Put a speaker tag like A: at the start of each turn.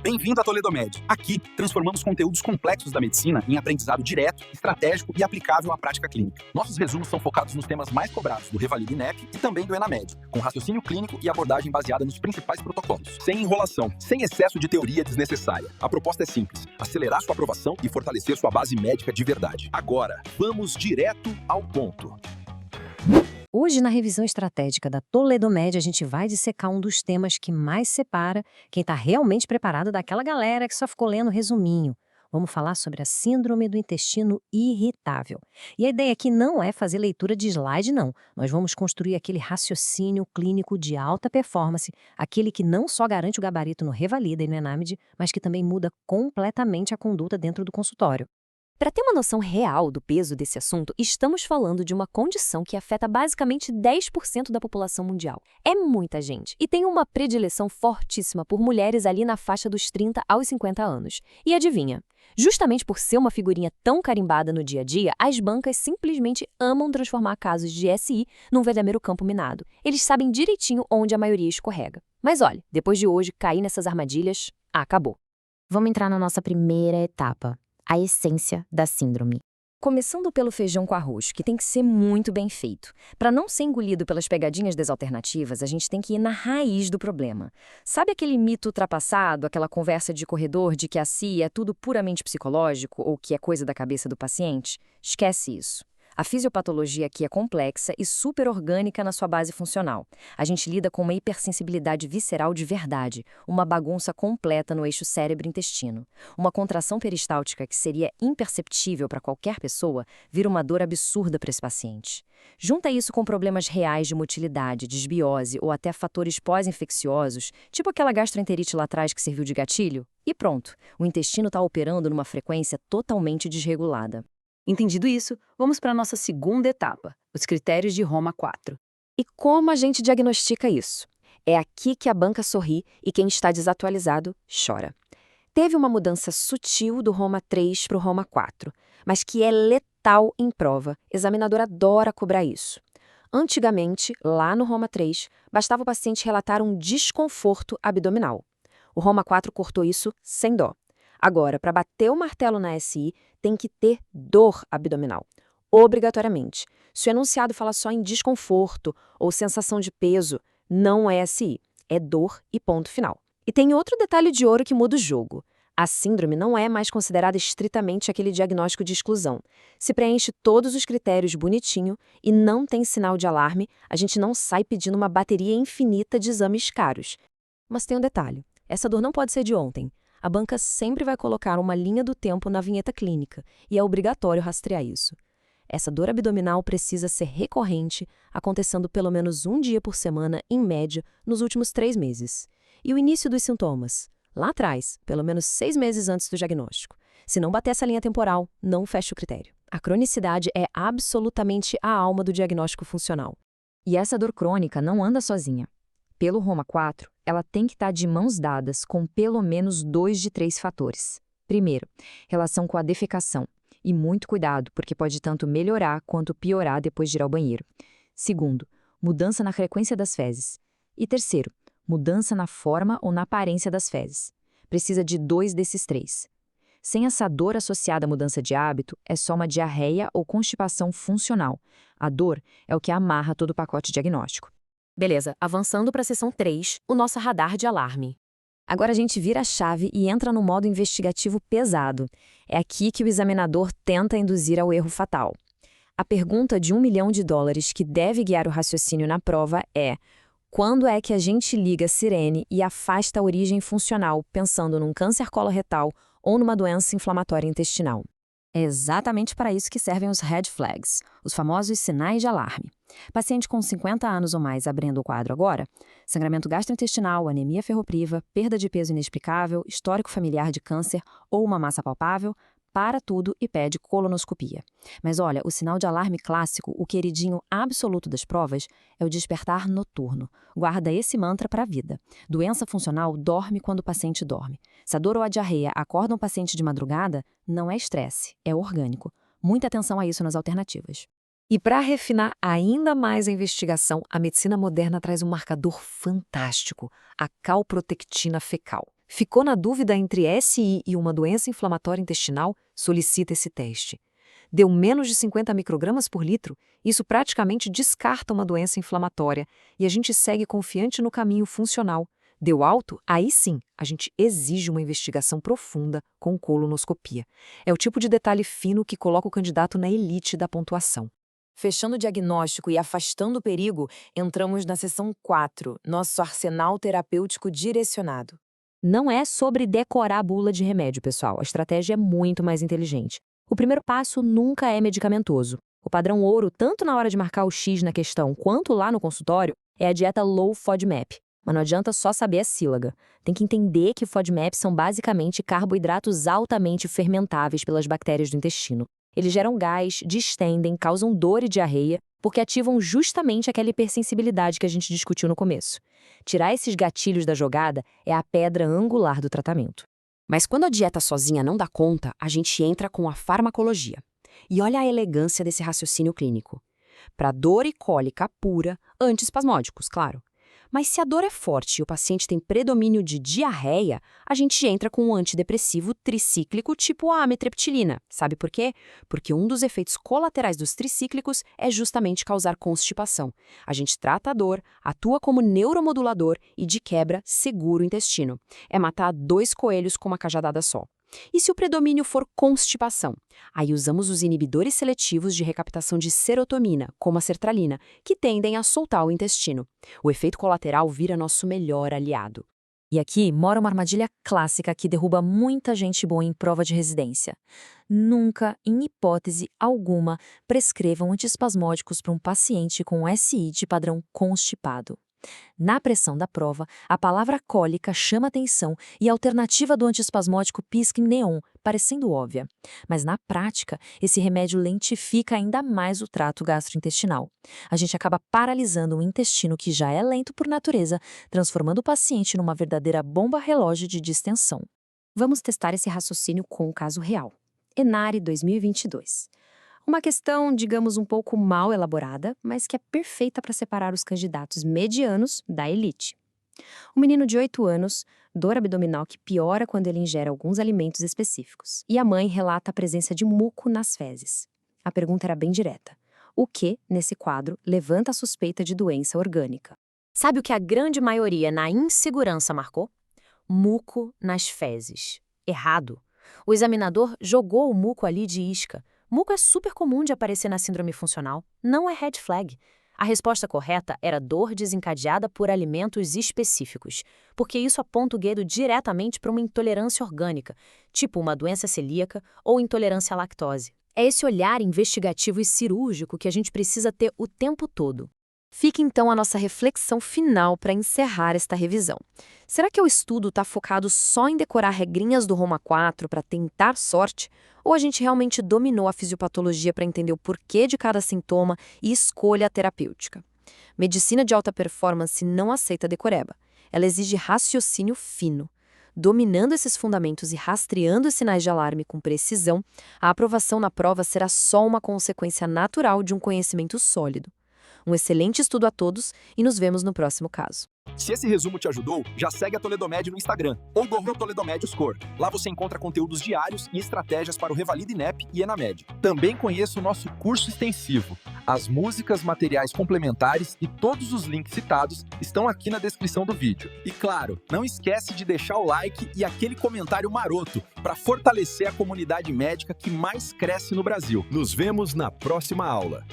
A: Bem-vindo à Toledo Med. Aqui, transformamos conteúdos complexos da medicina em aprendizado direto, estratégico e aplicável à prática clínica. Nossos resumos são focados nos temas mais cobrados do Revalida INEP e também do ENAMED, com raciocínio clínico e abordagem baseada nos principais protocolos. Sem enrolação, sem excesso de teoria desnecessária. A proposta é simples: acelerar sua aprovação e fortalecer sua base médica de verdade. Agora, vamos direto ao ponto.
B: Hoje, na revisão estratégica da Toledo Med, a gente vai dissecar um dos temas que mais separa quem está realmente preparado daquela galera que só ficou lendo resuminho. Vamos falar sobre a síndrome do intestino irritável. E a ideia aqui não é fazer leitura de slide, não. Nós vamos construir aquele raciocínio clínico de alta performance, aquele que não só garante o gabarito no Revalida e no ENAMED, mas que também muda completamente a conduta dentro do consultório.
C: Para ter uma noção real do peso desse assunto, estamos falando de uma condição que afeta basicamente 10% da população mundial. É muita gente e tem uma predileção fortíssima por mulheres ali na faixa dos 30 aos 50 anos. E adivinha? Justamente por ser uma figurinha tão carimbada no dia a dia, as bancas simplesmente amam transformar casos de SI num verdadeiro campo minado. Eles sabem direitinho onde a maioria escorrega. Mas olha, depois de hoje cair nessas armadilhas, acabou.
D: Vamos entrar na nossa primeira etapa. A essência da síndrome.
C: Começando pelo feijão com arroz, que tem que ser muito bem feito. Para não ser engolido pelas pegadinhas das alternativas, a gente tem que ir na raiz do problema. Sabe aquele mito ultrapassado, aquela conversa de corredor de que a CIA é tudo puramente psicológico ou que é coisa da cabeça do paciente? Esquece isso. A fisiopatologia aqui é complexa e super orgânica na sua base funcional. A gente lida com uma hipersensibilidade visceral de verdade, uma bagunça completa no eixo cérebro-intestino. Uma contração peristáltica que seria imperceptível para qualquer pessoa vira uma dor absurda para esse paciente. Junta isso com problemas reais de motilidade, desbiose ou até fatores pós-infecciosos, tipo aquela gastroenterite lá atrás que serviu de gatilho, e pronto, o intestino está operando numa frequência totalmente desregulada.
E: Entendido isso, vamos para a nossa segunda etapa, os critérios de Roma 4.
C: E como a gente diagnostica isso? É aqui que a banca sorri e quem está desatualizado chora. Teve uma mudança sutil do Roma 3 para o Roma 4, mas que é letal em prova. Examinador adora cobrar isso. Antigamente, lá no Roma 3, bastava o paciente relatar um desconforto abdominal. O Roma 4 cortou isso sem dó. Agora, para bater o martelo na SI, tem que ter dor abdominal, obrigatoriamente. Se o enunciado fala só em desconforto ou sensação de peso, não é SI, é dor e ponto final. E tem outro detalhe de ouro que muda o jogo. A síndrome não é mais considerada estritamente aquele diagnóstico de exclusão. Se preenche todos os critérios bonitinho e não tem sinal de alarme, a gente não sai pedindo uma bateria infinita de exames caros. Mas tem um detalhe, essa dor não pode ser de ontem. A banca sempre vai colocar uma linha do tempo na vinheta clínica e é obrigatório rastrear isso. Essa dor abdominal precisa ser recorrente, acontecendo pelo menos um dia por semana, em média, nos últimos 3 meses. E o início dos sintomas? Lá atrás, pelo menos 6 meses antes do diagnóstico. Se não bater essa linha temporal, não fecha o critério. A cronicidade é absolutamente a alma do diagnóstico funcional.
D: E essa dor crônica não anda sozinha. Pelo Roma 4, ela tem que estar de mãos dadas com pelo menos 2 de 3 fatores. Primeiro, relação com a defecação. E muito cuidado, porque pode tanto melhorar quanto piorar depois de ir ao banheiro. Segundo, mudança na frequência das fezes. E terceiro, mudança na forma ou na aparência das fezes. Precisa de 2 desses 3. Sem essa dor associada à mudança de hábito, é só uma diarreia ou constipação funcional. A dor é o que amarra todo o pacote diagnóstico.
C: Beleza, avançando para a seção 3, o nosso radar de alarme.
B: Agora a gente vira a chave e entra no modo investigativo pesado. É aqui que o examinador tenta induzir ao erro fatal. A pergunta de $1 milhão que deve guiar o raciocínio na prova é: quando é que a gente liga a sirene e afasta a origem funcional, pensando num câncer coloretal ou numa doença inflamatória intestinal? É exatamente para isso que servem os red flags, os famosos sinais de alarme. Paciente com 50 anos ou mais abrindo o quadro agora: sangramento gastrointestinal, anemia ferropriva, perda de peso inexplicável, histórico familiar de câncer ou uma massa palpável, para tudo e pede colonoscopia. Mas olha, o sinal de alarme clássico, o queridinho absoluto das provas, é o despertar noturno. Guarda esse mantra para a vida. Doença funcional dorme quando o paciente dorme. Se a dor ou a diarreia acordam o paciente de madrugada, não é estresse, é orgânico. Muita atenção a isso nas alternativas. E para refinar ainda mais a investigação, a medicina moderna traz um marcador fantástico, a calprotectina fecal.
C: Ficou na dúvida entre SI e uma doença inflamatória intestinal? Solicita esse teste. Deu menos de 50 microgramas por litro? Isso praticamente descarta uma doença inflamatória e a gente segue confiante no caminho funcional. Deu alto? Aí sim, a gente exige uma investigação profunda com colonoscopia. É o tipo de detalhe fino que coloca o candidato na elite da pontuação.
B: Fechando o diagnóstico e afastando o perigo, entramos na seção 4, nosso arsenal terapêutico direcionado. Não é sobre decorar a bula de remédio, pessoal. A estratégia é muito mais inteligente. O primeiro passo nunca é medicamentoso. O padrão ouro, tanto na hora de marcar o X na questão quanto lá no consultório, é a dieta Low FODMAP. Mas não adianta só saber a sílaga. Tem que entender que FODMAP são basicamente carboidratos altamente fermentáveis pelas bactérias do intestino. Eles geram gás, distendem, causam dor e diarreia, porque ativam justamente aquela hipersensibilidade que a gente discutiu no começo. Tirar esses gatilhos da jogada é a pedra angular do tratamento.
C: Mas quando a dieta sozinha não dá conta, a gente entra com a farmacologia. E olha a elegância desse raciocínio clínico. Para dor e cólica pura, antiespasmódicos, claro. Mas se a dor é forte e o paciente tem predomínio de diarreia, a gente entra com um antidepressivo tricíclico tipo a amitriptilina. Sabe por quê? Porque um dos efeitos colaterais dos tricíclicos é justamente causar constipação. A gente trata a dor, atua como neuromodulador e, de quebra, segura o intestino. É matar 2 coelhos com uma cajadada só. E se o predomínio for constipação? Aí usamos os inibidores seletivos de recaptação de serotonina, como a sertralina, que tendem a soltar o intestino. O efeito colateral vira nosso melhor aliado.
B: E aqui mora uma armadilha clássica que derruba muita gente boa em prova de residência. Nunca, em hipótese alguma, prescrevam antiespasmódicos para um paciente com SI de padrão constipado. Na pressão da prova, a palavra cólica chama atenção e a alternativa do antiespasmódico pisca em neon, parecendo óbvia. Mas na prática, esse remédio lentifica ainda mais o trato gastrointestinal. A gente acaba paralisando um intestino que já é lento por natureza, transformando o paciente numa verdadeira bomba relógio de distensão.
C: Vamos testar esse raciocínio com um caso real. Enare 2022. Uma questão, digamos, um pouco mal elaborada, mas que é perfeita para separar os candidatos medianos da elite. Um menino de 8 anos, dor abdominal que piora quando ele ingere alguns alimentos específicos. E a mãe relata a presença de muco nas fezes. A pergunta era bem direta. O que, nesse quadro, levanta a suspeita de doença orgânica?
B: Sabe o que a grande maioria na insegurança marcou? Muco nas fezes. Errado. O examinador jogou o muco ali de isca. Muco é super comum de aparecer na síndrome funcional. Não é red flag. A resposta correta era dor desencadeada por alimentos específicos, porque isso aponta o dedo diretamente para uma intolerância orgânica, tipo uma doença celíaca ou intolerância à lactose. É esse olhar investigativo e cirúrgico que a gente precisa ter o tempo todo.
C: Fica então a nossa reflexão final para encerrar esta revisão. Será que o estudo está focado só em decorar regrinhas do Roma 4 para tentar sorte? Ou a gente realmente dominou a fisiopatologia para entender o porquê de cada sintoma e escolha terapêutica? Medicina de alta performance não aceita decoreba. Ela exige raciocínio fino. Dominando esses fundamentos e rastreando os sinais de alarme com precisão, a aprovação na prova será só uma consequência natural de um conhecimento sólido. Um excelente estudo a todos e nos vemos no próximo caso.
A: Se esse resumo te ajudou, já segue a Toledomed no Instagram ou Google Toledomed Score. Lá você encontra conteúdos diários e estratégias para o Revalida INEP e Enamed. Também conheça o nosso curso extensivo. As músicas, materiais complementares e todos os links citados estão aqui na descrição do vídeo. E claro, não esquece de deixar o like e aquele comentário maroto para fortalecer a comunidade médica que mais cresce no Brasil. Nos vemos na próxima aula.